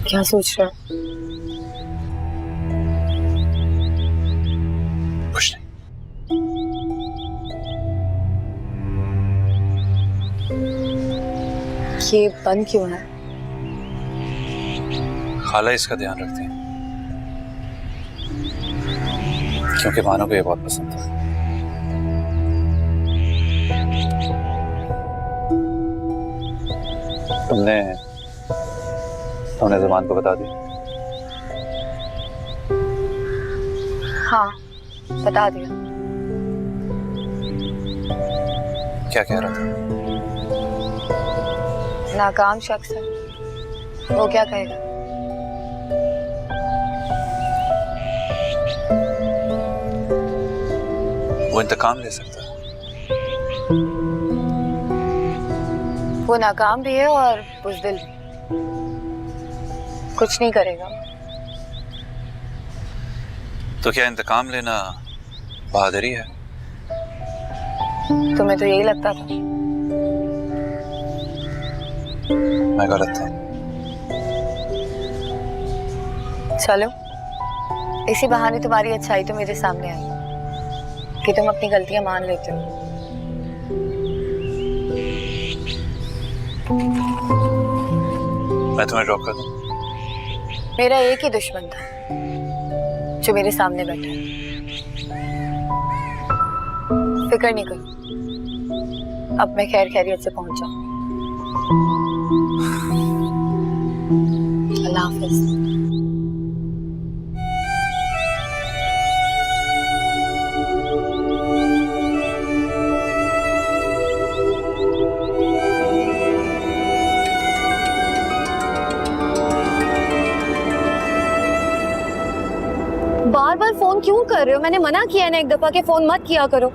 क्या सोच रहा है? कुछ नहीं। ये बंद क्यों है? खाला इसका ध्यान रखते हैं क्योंकि मानो को ये बहुत पसंद था। तुमने ज़मान को बता दी? हाँ, बता दिया। क्या कह रहा था? नाकाम शख्स है, वो क्या कहेगा? वो इंतकाम ले सकता है। वो नाकाम भी है और बुज़दिल भी। कुछ नहीं करेगा। तो क्या इंतकाम लेना बहादुरी है? तुम्हें तो यही लगता था। मैं गलत था। चलो, इसी बहाने तुम्हारी अच्छाई तो मेरे सामने आई कि तुम अपनी गलतियां मान लेते हो। मैं तुम्हें ड्रॉप कर दूं? मेरा एक ही दुश्मन था जो मेरे सामने बैठा है। फिक्र नहीं करो, अब मैं खैर खैरियत से पहुंच जाऊं। अल्लाह हाफिज। बार बार फोन क्यों कर रहे हो? मैंने मना किया ना एक दफा कि फोन मत किया करो।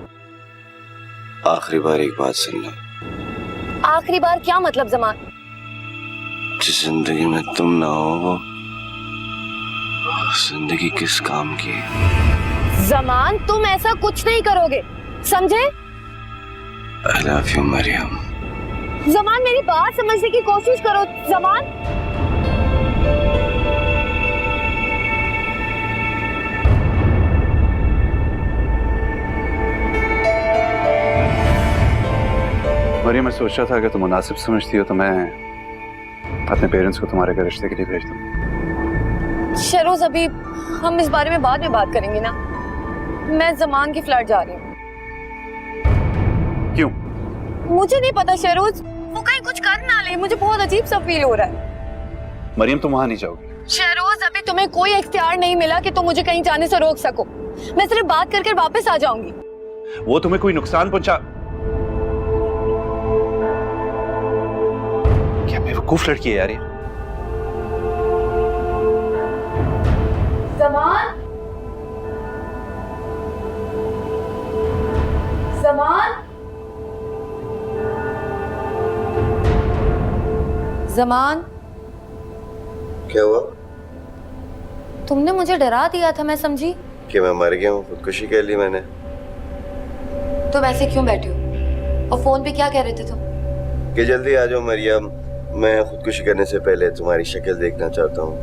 आखिरी बार एक बात सुन लो। आखिरी बार क्या मतलब ज़मान? जिस जिंदगी में तुम ना हो वो जिंदगी किस काम की? ज़मान, तुम ऐसा कुछ नहीं करोगे, समझे? I love you, Maryam. ज़मान, मेरी बात समझने की कोशिश करो। ज़मान, मरियम, मैं सोच रहा था अगर तुम मुनासिब समझती हो तो मैं अपने पेरेंट्स को तुम्हारे घर रिश्ते के लिए भेज दूं। शहरोज, अभी हम इस बारे में बाद में बात करेंगे ना। मैं ज़मान की फ्लैट जा रही हूँ। क्यों? मुझे नहीं पता शहरोज, वो कहीं कुछ कर ना ले। मुझे बहुत अजीब सा फील हो रहा है। मरियम, तुम वहां नहीं जाओगी। शहरोज, अभी तुम्हें कोई इख्तियार नहीं मिला कि तुम मुझे कहीं जाने से रोक सको। मैं सिर्फ बात करके वापस आ जाऊंगी। वो तुम्हें कोई नुकसान पहुंचा? क्या बेवकूफ लड़की है यार ये। ज़मान, ज़मान, ज़मान, क्या हुआ? तुमने मुझे डरा दिया था, मैं समझी कि मैं मर गया हूँ, खुदकुशी कर ली मैंने। तो वैसे क्यों बैठे हो? और फोन पे क्या कह रहे थे तुम? कि जल्दी आ जाओ मरियम, मैं खुदकुशी करने से पहले तुम्हारी शक्ल देखना चाहता हूँ।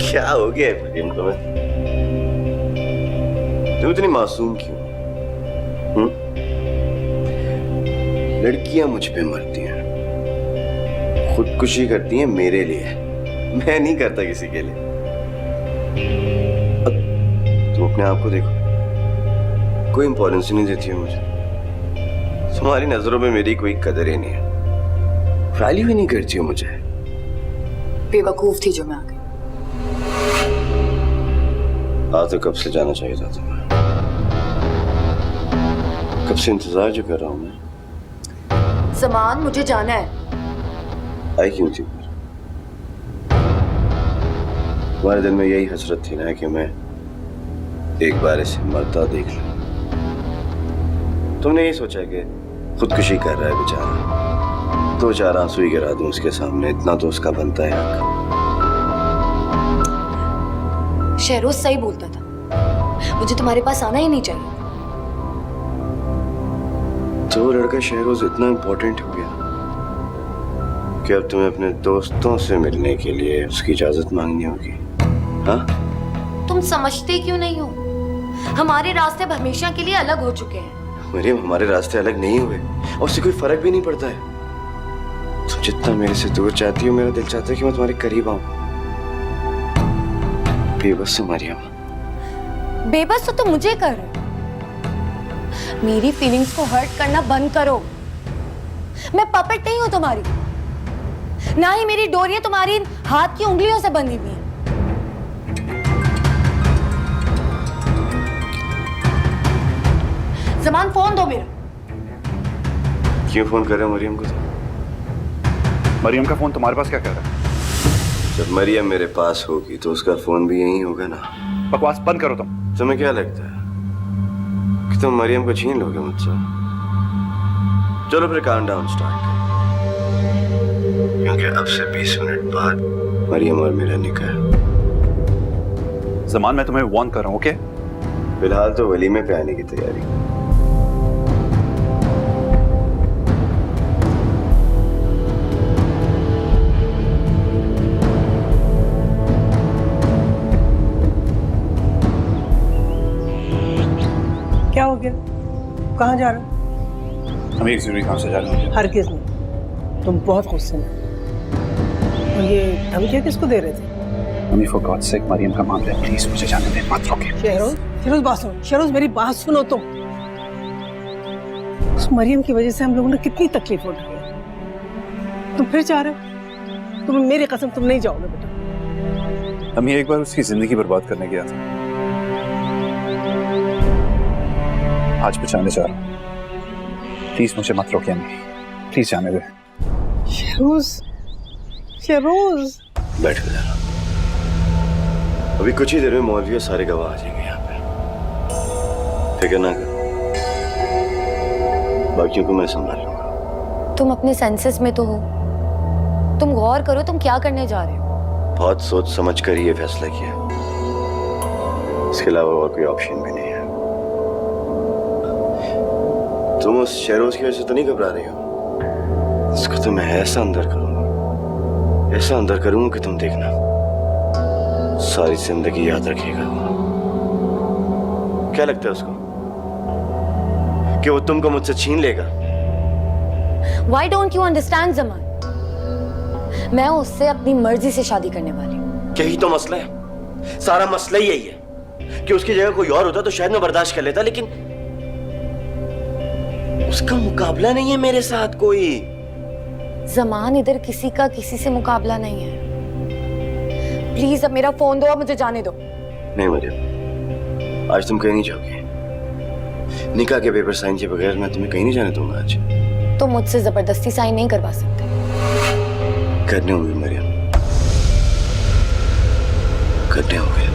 क्या हो गया है मरियम तुम्हें? तुम इतनी मासूम क्यों? लड़कियां मुझ पे मरती हैं, खुदकुशी करती हैं मेरे लिए, मैं नहीं करता किसी के लिए। तुम अपने आप को देखो, कोई इंपॉर्टेंस नहीं देती हो मुझे। तुम्हारी नजरों में मेरी कोई कदर ही नहीं है, वैल्यू ही नहीं करती हो मुझे। बेवकूफ थी जो मैं आ गई। आज तो कब से जाना चाहिए था तुम्हें, कब से इंतजार जो कर रहा हूं मैं। ज़मान, मुझे जाना है। आई क्यों थी? तुम्हारे दिल में यही हसरत थी ना कि मैं एक बार इसे मरता देख लूं। तुमने ये सोचा कि खुदकुशी कर रहा है बेचारा, दो चार आंसू ही गिरा दूं उसके सामने, इतना तो उसका बनता है हक। शहरोज सही बोलता था, मुझे तुम्हारे पास आना ही नहीं चाहिए। तो वो लड़का शहरोज इतना इंपॉर्टेंट हो गया? कि अब तुम्हें अपने दोस्तों से मिलने के लिए उसकी इजाजत मांगनी होगी। हाँ, तुम समझते क्यों नहीं हो? हमारे रास्ते अब हमेशा के लिए अलग हो चुके हैं। मरियम, हमारे रास्ते अलग नहीं हुए और उससे कोई फर्क भी नहीं पड़ता है। तुम जितना मेरे से दूर चाहती हो, मेरा दिल चाहता है कि मैं तुम्हारे करीब आऊं। बेबस हो मरियम। बेबस तो तुम मुझे कर रहे हो। मेरी फीलिंग्स को हर्ट करना बंद करो। मैं पपेट नहीं हूं तुम्हारी, ना ही मेरी डोरियां तुम्हारी हाथ की उंगलियों से बंधी हुई हैं। ज़मान, फोन दो मेरा। क्यों फोन कर रहे हो मरियम को तुम? मरियम का फोन तुम्हारे पास क्या कर रहा है? जब मरियम मेरे पास होगी तो उसका फोन भी यहीं होगा ना। बकवास बंद करो तुम। तुम्हें क्या लगता है कि तुम मरियम को छीन लोगे मुझसे? चलो फिर काउंटडाउन स्टार्ट करो, क्योंकि अब से 20 मिनट बाद मरियम और मेरा निकाह है। ज़मान, मैं तुम्हें वार्न कर रहा हूँ, ओके? फिलहाल तो वलीमे पे आने की तैयारी। क्या हो गया? कहाँ जा रहे हो? हम एक जरूरी काम से जा रहे हैं। हरगिज़ नहीं, तुम बहुत गुस्से में। और ये धमकियाँ किसको दे रहे थे? Mummy, for God sake, Mariam का मामला है, प्लीज मुझे जाने दे, मत रोके। शेरोज बात सुनो, शेरोज मेरी बात सुनो तुम। उस मरियम की वजह से हम लोगों ने कितनी तकलीफ उठाई। तुम फिर जा रहे हो? तुम मेरी कसम, तुम नहीं जाओगे बेटा। हम एक बार उसकी जिंदगी बर्बाद करने गया था, आज बचाने जा रहा हूँ। प्लीज मुझे मत रोकिए अम्मी, प्लीज जाने दे। शेरोज, शेरोज बैठ के जाना। अभी कुछ ही देर में मौलवी और सारे गवाह आ जाएंगे यहाँ पे, फिक्र ना करो, बाकियों को मैं संभाल लूंगा। तुम अपने सेंसेस में तो हो? तुम गौर करो, तुम क्या करने जा रहे हो? बहुत सोच समझ कर ये फैसला किया, इसके अलावा और कोई ऑप्शन भी नहीं है। तुम उस शेरोज की वजह से तो नहीं घबरा रही हो? इसको तो मैं ऐसा अंदर करूंगा, ऐसा अंदर करूंगा कि तुम देखना, सारी जिंदगी याद रखेगा। क्या लगता है उसको कि वो तुमको मुझसे छीन लेगा? Why don't you understand, ज़मान? मैं उससे अपनी मर्जी से शादी करने वाली हूँ। यही तो मसला है, सारा मसला ही यही है कि उसकी जगह कोई और होता तो शायद मैं बर्दाश्त कर लेता, लेकिन उसका मुकाबला नहीं है मेरे साथ कोई। ज़मान, इधर किसी का किसी से मुकाबला नहीं है। प्लीज अब मेरा फोन दो, अब मुझे जाने दो। नहीं मरियम, आज तुम कहीं नहीं जाओगी। निकाह के पेपर साइन के बगैर मैं तुम्हें कहीं नहीं जाने दूंगा आज। तुम मुझसे जबरदस्ती साइन नहीं करवा सकते। करने होंगे मरियम, करने होंगे।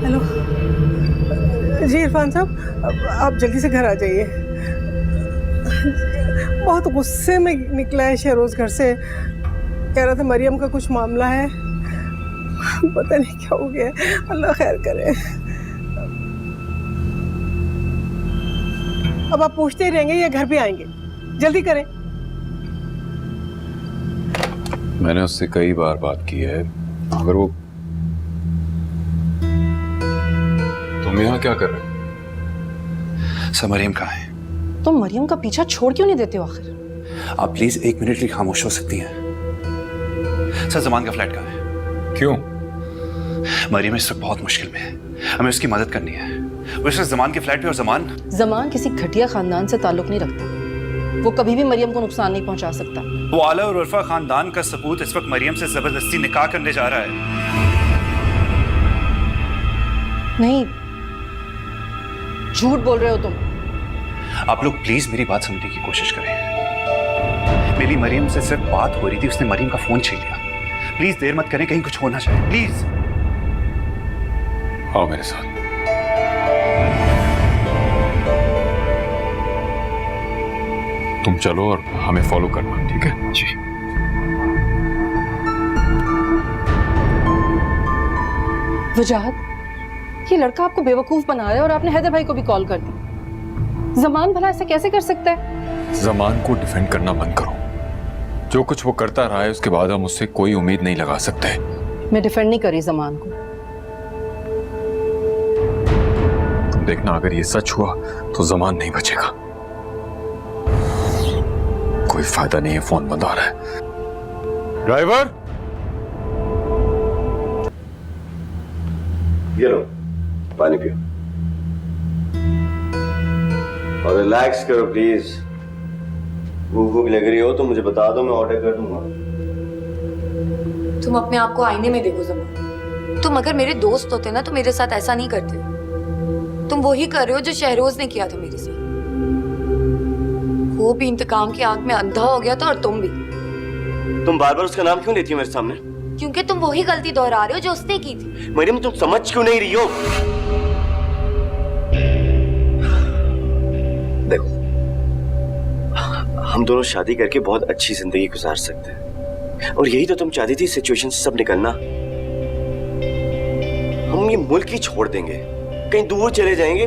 हेलो जी इरफान साहब, आप जल्दी से घर आ जाइए। बहुत गुस्से में निकला है शेरोज घर से, कह रहा था मरियम का कुछ मामला है, पता नहीं क्या हो गया, अल्लाह खैर करे। अब आप पूछते ही रहेंगे या घर पे आएंगे? जल्दी करें। मैंने उससे कई बार बात की है, अगर वो तुम यहाँ क्या कर रहे हो? सर, मरियम कहाँ है? तो मरियम का पीछा छोड़ क्यों नहीं देते हो आखिर? आप प्लीज 1 मिनट के लिए खामोश हो सकती हैं? सर, ज़मान का फ्लैट कहाँ है? क्यों? मरियम इस वक्त बहुत मुश्किल में है, हमें उसकी मदद करनी है। वो इस वक्त ज़मान के फ्लैट पे, और ज़मान किसी घटिया खानदान से ताल्लुक नहीं रखता, वो कभी भी मरियम को नुकसान नहीं पहुंचा सकता। वो आला और उर्फा खानदान का सपूत इस वक्त मरियम से जबरदस्ती निकाह करने जा रहा है। नहीं, झूठ बोल रहे हो तुम। आप लोग प्लीज मेरी बात समझने की कोशिश करें। मेरी मरियम से सिर्फ बात हो रही थी, उसने मरियम का फोन छीन लिया। प्लीज देर मत करें, कहीं कुछ होना चाहिए, प्लीज। आओ मेरे साथ। तुम चलो और हमें फॉलो करना, ठीक है? जी। वजाहत, ये लड़का आपको बेवकूफ बना रहा है और आपने हैदर भाई को भी कॉल कर दी। ज़मान भला ऐसा कैसे कर सकता है? जमान को डिफेंड करना बंद करो। जो कुछ वो करता रहा है उसके बाद हम उससे कोई उम्मीद नहीं लगा सकते। मैं डिफेंड नहीं करी जमान को। तुम देखना, अगर ये सच हुआ तो जमान नहीं बचेगा। कोई फायदा नहीं है, फोन बंद आ रहा है। ड्राइवर, ये लो पानी पियो और रिलैक्स करो प्लीज। भूख लग रही हो तो मुझे बता दो, मैं ऑर्डर कर दूंगा। तुम अपने आप को आईने में देखो जमान। तुम अगर मेरे दोस्त होते ना तो मेरे साथ ऐसा नहीं करते। तुम वही कर रहे हो जो शहरोज ने किया था मेरे से। वो भी इंतकाम की आग में अंधा हो गया था और तुम भी। तुम बार बार उसका नाम क्यों लेती हो मेरे सामने? क्योंकि तुम वही गलती दोहरा रहे हो जो उसने की थी। मरियम, तुम समझ क्यों नहीं रही हो? देखो, हम दोनों शादी करके बहुत अच्छी जिंदगी गुजार सकते हैं और यही तो तुम चाहती थी, सिचुएशन से सब निकलना। हम ये मुल्क ही छोड़ देंगे, कहीं दूर चले जाएंगे।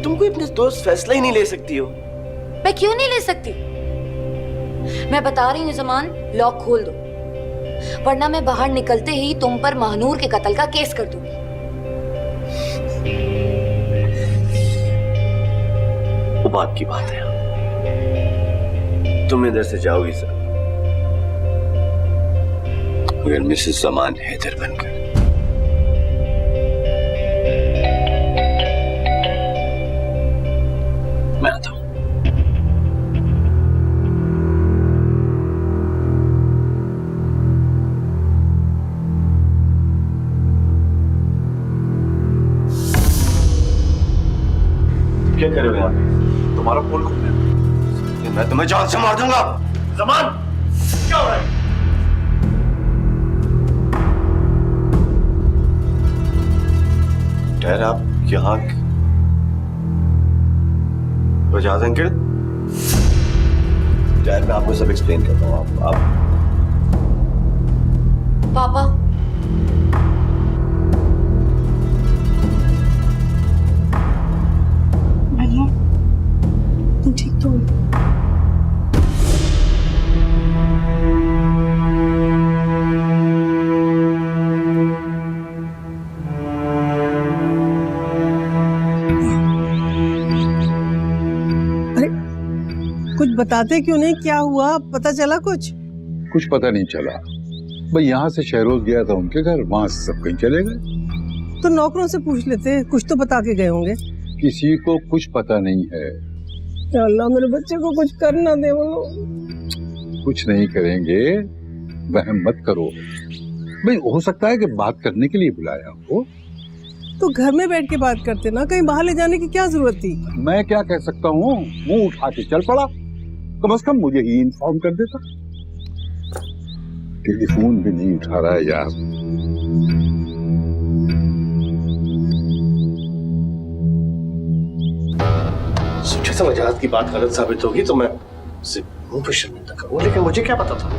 तुम कोई अपने दोस्त फैसला ही नहीं ले सकती हो। मैं क्यों नहीं ले सकती? मैं बता रही हूँ जमान, लॉक खोल दो, वरना मैं बाहर निकलते ही तुम पर महानूर के कत्ल का केस कर दूंगी। वो बात की बात है, तुम इधर से जाओगी सर, मगर मिसेस जमान हैदर बनकर। मैं आता हूं। क्या कर रहे हो यहाँ पे? तुम्हारा फोन खोलने मैं तुम्हें जान से मार दूंगा। जमान, क्या हो रहा है? डैड, आप यहाँ? वजाज अंकल, डैड मैं आपको सब एक्सप्लेन करता हूँ। आप पापा, तुम ठीक तो हो? अरे कुछ बताते क्यों नहीं? क्या हुआ? पता चला कुछ? कुछ पता नहीं चला भाई। यहाँ से शहरोज गया था उनके घर, वहां से सब कहीं चले गए। तो नौकरों से पूछ लेते, कुछ तो बता के गए होंगे। किसी को कुछ पता नहीं है। या अल्लाह, मेरे बच्चे को कुछ कर ना दे वो लोग। कुछ नहीं करेंगे, वहम मत करो भाई। हो सकता है कि बात करने के लिए बुलाया हो। तो घर में बैठ के बात करते ना, कहीं बाहर ले जाने की क्या जरूरत थी? मैं क्या कह सकता हूँ, मुंह उठा के चल पड़ा। कम से कम मुझे ही इन्फॉर्म कर देता। टेलीफोन भी नहीं उठा रहा है यार। सोचे था वजाहत की बात गलत साबित होगी तो मैं उसे मुंह पे शर्मिंदा करूं, लेकिन मुझे क्या पता था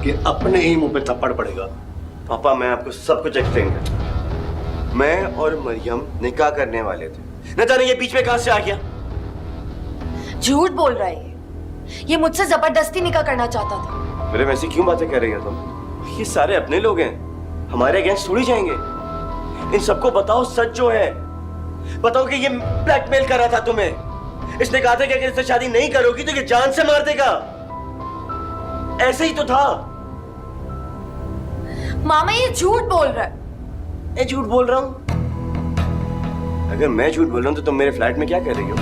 कि अपने ही मुंह पे थप्पड़ पड़ेगा। पापा, मैं आपको सब कुछ एक्सप्लेन करता। मैं और मरियम निकाह करने वाले थे, न जाने ये बीच में कहां से आ गया। झूठ बोल रहा है ये मुझसे जबरदस्ती निकाह करना चाहता था। मेरे वैसे क्यों बातें कर रही हो तुम? ये सारे अपने लोग हैं, हमारे अगेंस्ट थोड़ी जाएंगे। इन सबको बताओ सच जो है। बताओ कि ये ब्लैकमेल कर रहा था तुम्हें। इसने कहा था कि अगर इससे शादी नहीं करोगी तो ये जान से मार देगा। ऐसे ही तो था। मामा ये झूठ बोल रहा है। मैं झूठ बोल रहा हूं? अगर मैं झूठ बोल रहा हूं तो तुम मेरे फ्लैट में क्या कर रही हो?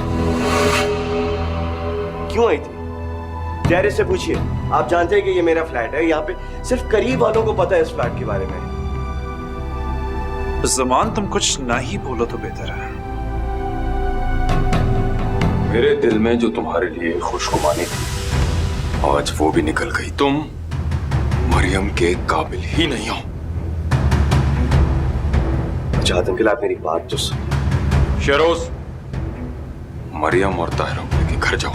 क्यों आई थी? डैडी से पूछिए। आप जानते हैं कि ये मेरा फ्लैट है। यहाँ पे सिर्फ करीब वालों को पता है इस फ्लैट के बारे में। जमान, तुम कुछ ना ही बोलो तो बेहतर है। मेरे दिल में जो तुम्हारे लिए खुशगुमानी थी, आज वो भी निकल गई। तुम मरियम के काबिल ही नहीं हो। चाहत अंकल, आप मेरी बात तो सुनो। शहरोज, मरियम और ताहिरा के घर जाओ।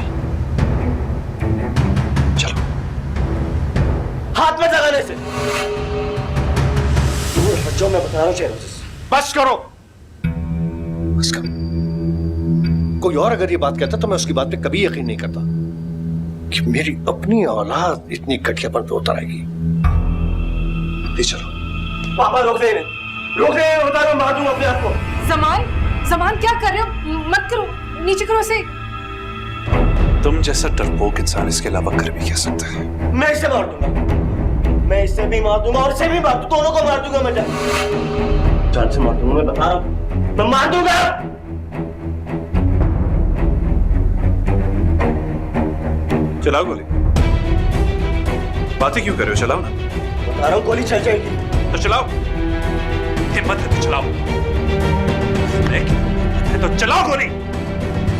चलो। हाथ में लगाने से दूर हट जाओ, मैं बता रहा हूं शहरोज। बस करो, बस करो। कोई और अगर ये बात कहता तो मैं उसकी बात पे कभी यकीन नहीं करता। कि मेरी अपनी औलाद इतनी घटियापन पे उतर आएगी। प्लीज चलो। पापा रोक रहे हैं, बता रहा हूं, मार दूंगा अपने आप को। जमान क्या कर रहे हो? मत करो, नीचे करो इसे। तुम जैसा डरपोक इंसान इसके अलावा कर भी क्या सकता है? मैं इसे मार दूंगा, मैं इसे भी मार दूंगा और इसे भी मार दूंगा, दोनों को मार दूंगा। मैं जान से मार दूंगा, मैं बता रहा हूं, मैं मार दूंगा। चलाओ गोली। बातें क्यों कर रहे हो? चलाओ ना। बता रहा हूं, गोली चल जाएगी। तो चलाओ। हिम्मत है तो चलाओ। हिम्मत है तो चलाओ गोली।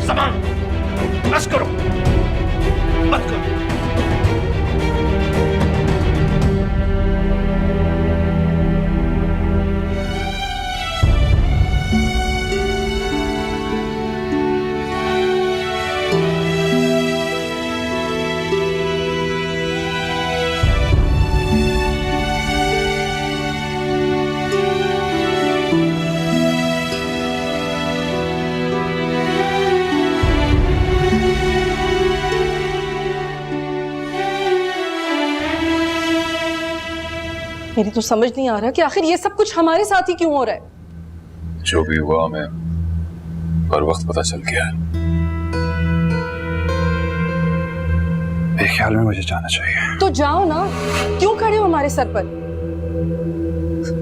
सामान बस करो, मत करो। मेरी तो समझ नहीं आ रहा कि आखिर ये सब कुछ हमारे साथ ही क्यों हो रहा है। जो भी हुआ हमें हर वक्त पता चल गया है। मेरे ख्याल में मुझे जाना चाहिए। तो जाओ ना, क्यों खड़े हो हमारे सर पर?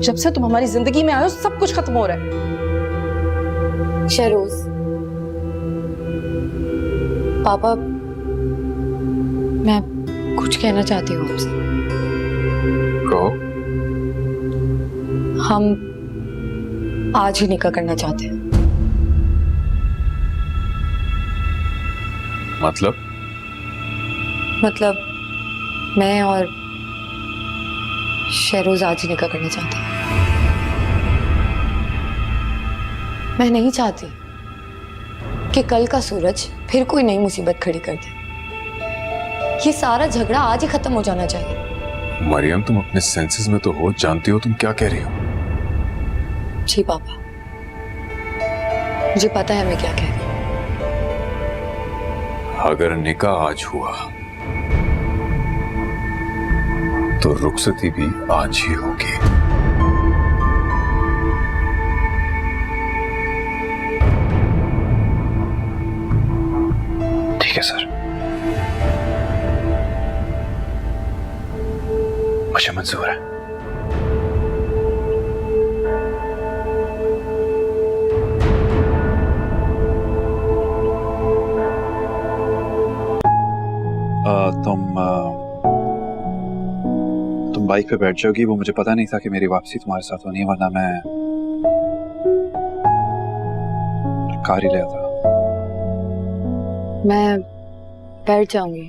जब से तुम हमारी जिंदगी में आए हो सब कुछ खत्म हो रहा है। शहरोज, पापा, मैं कुछ कहना चाहती हूँ आपसे। कहो। हम आज ही निकाह करना चाहते हैं। मतलब मैं और शहरोज आज ही निकाह करना चाहते हैं। मैं नहीं चाहती कि कल का सूरज फिर कोई नई मुसीबत खड़ी कर दे। ये सारा झगड़ा आज ही खत्म हो जाना चाहिए। मरियम, तुम अपने सेंसेस में तो हो, जानती हो तुम क्या कह रही हो? जी पापा, मुझे पता है मैं क्या कह रही हूँ। अगर निकाह आज हुआ तो रुखसती भी आज ही होगी। ठीक है सर, मुझे मंजूर है। तुम बाइक पे बैठ जाओगी। वो मुझे पता नहीं था कि मेरी वापसी तुम्हारे साथ होनी है, वरना मैं कार ही ले आता। मैं बैठ जाऊंगी।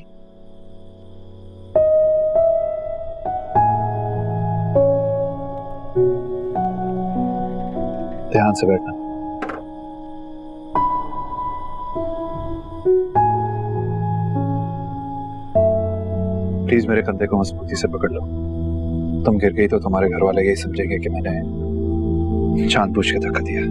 ध्यान से बैठना। प्लीज मेरे कंधे को मजबूती से पकड़ लो। तुम गिर गई तो तुम्हारे घर वाले यही समझेंगे कि मैंने जानबूझ के धक्का दिया।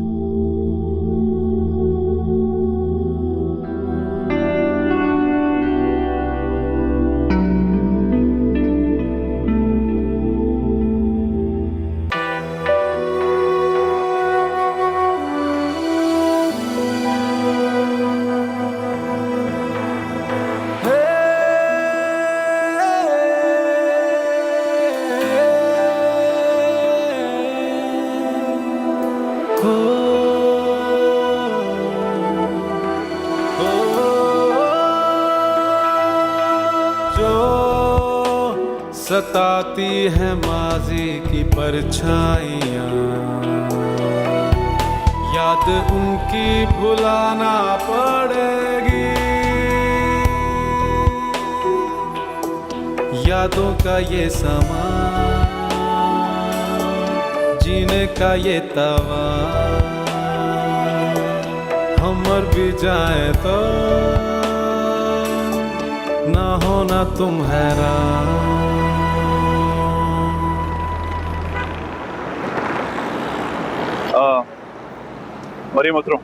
सताती है माजी की परछाइयाँ, याद उनकी भुलाना पड़ेगी। यादों का ये समा, जीने का ये तवा, हम मर भी जाए तो ना होना तुम हैरान। मरियम उतरो।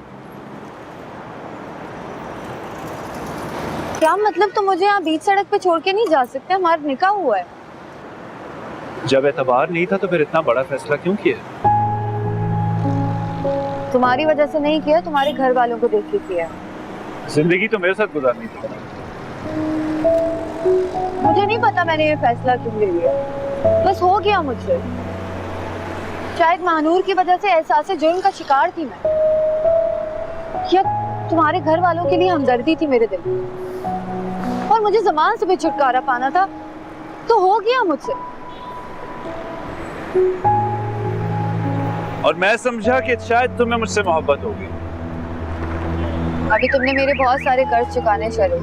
क्या मतलब तुम मुझे यहाँ बीच सड़क पे छोड़ के नहीं जा सकते? हमारा निकाह हुआ है। जब एतबार नहीं था तो फिर इतना बड़ा फैसला क्यों किया? तुम्हारी वजह से नहीं किया, तुम्हारे घर वालों को देख के किया। जिंदगी तो मेरे साथ गुजारनी थी। मुझे नहीं पता मैंने ये फैसला क्यों ले लिया, बस हो गया मुझसे। शायद महानूर की वजह से एहसास जुर्म का शिकार थी मैं, या तुम्हारे घर वालों के लिए हमदर्दी थी मेरे दिल में, और मुझे ज़मान से भी छुटकारा पाना था, तो हो गया मुझसे। और मैं समझा कि शायद तुम्हें मुझसे मोहब्बत होगी। अभी तुमने मेरे बहुत सारे कर्ज चुकाने शरू,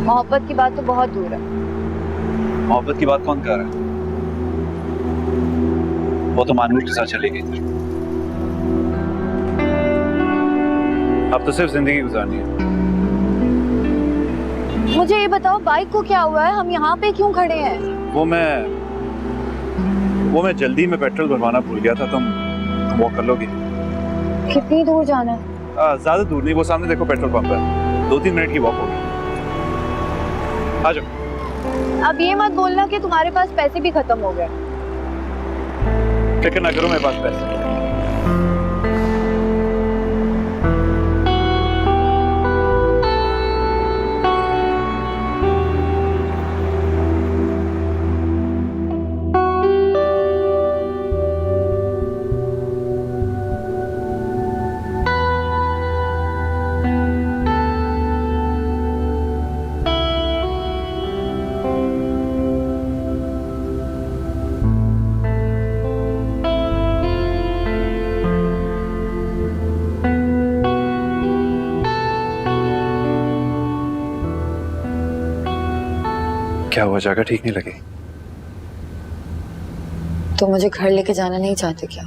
मोहब्बत की बात तो बहुत दूर है। मोहब्बत की बात कौन कर रहा है? वो तो मानूर के साथ चली गई थी। अब तो सिर्फ जिंदगी गुजारनी है। मुझे ये बताओ, बाइक को क्या हुआ है? हम यहाँ पे क्यों खड़े हैं? वो मैं जल्दी में पेट्रोल भरवाना भूल गया था। तुम वॉक कर लोगी? कितनी दूर जाना है? ज्यादा दूर नहीं, वो सामने देखो पेट्रोल पंप है, 2-3 मिनट की वॉक होगी। आ जाओ। अब ये मत बोलना कि तुम्हारे पास पैसे भी खत्म हो गए। फिक्र ना करो, मेरे पास पैसे हैं। क्या हुआ, जगह ठीक नहीं लगी? तो मुझे घर लेके जाना नहीं चाहते क्या?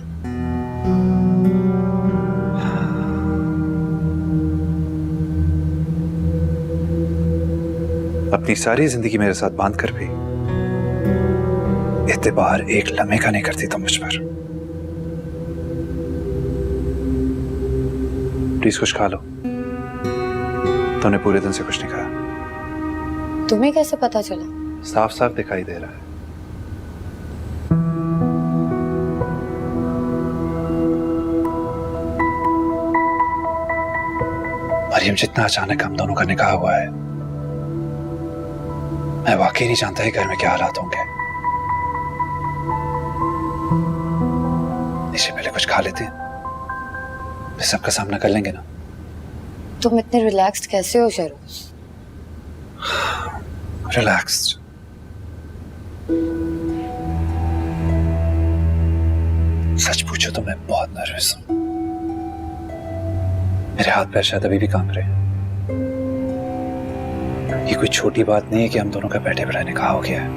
अपनी सारी जिंदगी मेरे साथ बांध कर भी एतबार एक लम्हे का नहीं करती तुम मुझ पर। प्लीज कुछ खा लो। तुमने पूरे दिन से कुछ नहीं खाया। तुम्हें कैसे पता चला? साफ साफ दिखाई दे रहा है। मरियम, जितना अचानक हम दोनों का निकाह हुआ है, मैं वाकई नहीं जानता है घर में क्या हालात होंगे। इससे पहले कुछ खा लेते हैं, फिर सबका सामना कर लेंगे ना। तुम इतने रिलैक्स्ड कैसे हो शरोज? रिलैक्स्ड? सच पूछो तो मैं बहुत नर्वस हूं। मेरे हाथ पैर शायद अभी भी कांप रहे हैं। ये कोई छोटी बात नहीं है कि हम दोनों का बैठे बैठे निकाह हो गया है।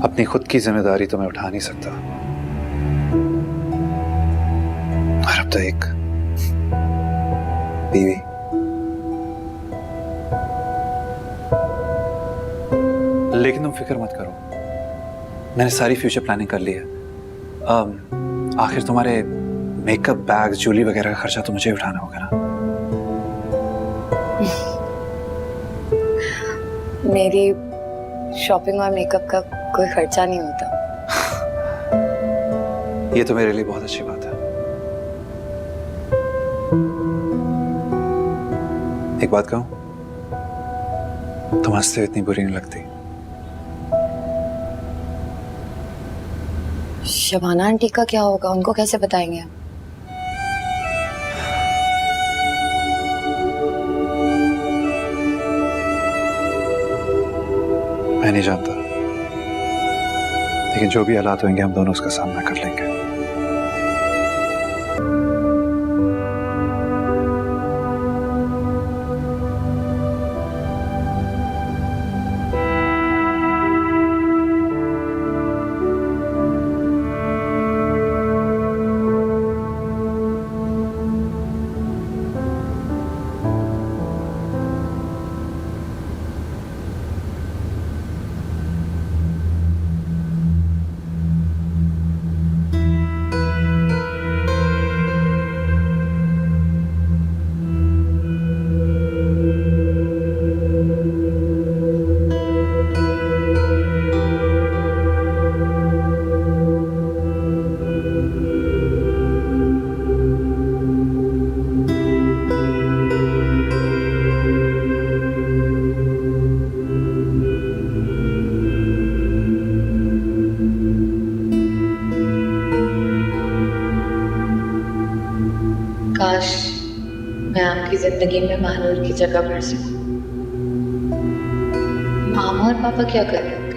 अपनी खुद की जिम्मेदारी तो मैं उठा नहीं सकता, और अब तो एक बीवी। लेकिन तुम फिक्र मत करो, मैंने सारी फ्यूचर प्लानिंग कर ली है। आखिर तुम्हारे मेकअप, बैग, ज्वेलरी वगैरह का खर्चा तो मुझे ही उठाना होगा ना। मेरी शॉपिंग और मेकअप का कोई खर्चा नहीं होता। ये तो मेरे लिए बहुत अच्छी बात है। एक बात कहूं, तुम हंसते इतनी बुरी नहीं लगती। शबाना आंटी का क्या होगा? उनको कैसे बताएंगे? मैं नहीं जानता, लेकिन जो भी हालात होंगे हम दोनों उसका सामना कर लेंगे। काश मैं आपकी जिंदगी में महानूर की जगह भर सकूं। मामा और पापा क्या कर रहे होंगे?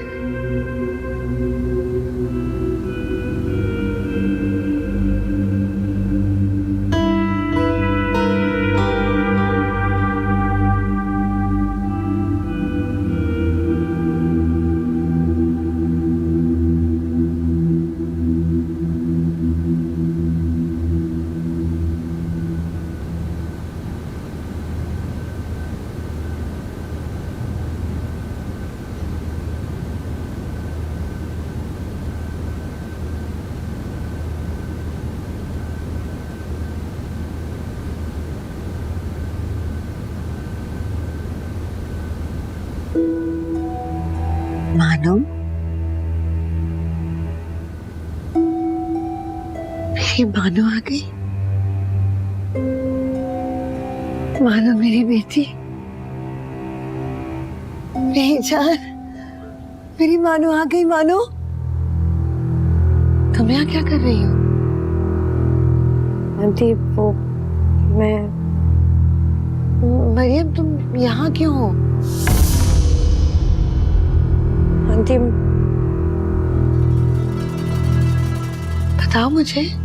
मानो, मेरी मानो आ गई। मानो मेरी बेटी, मेरी जान, मेरी मानो आ गई। मानो, तुम यहाँ क्या कर रही हो? आंटी वो मैं मरियम, तुम यहाँ क्यों हो? आंटी बताओ मुझे।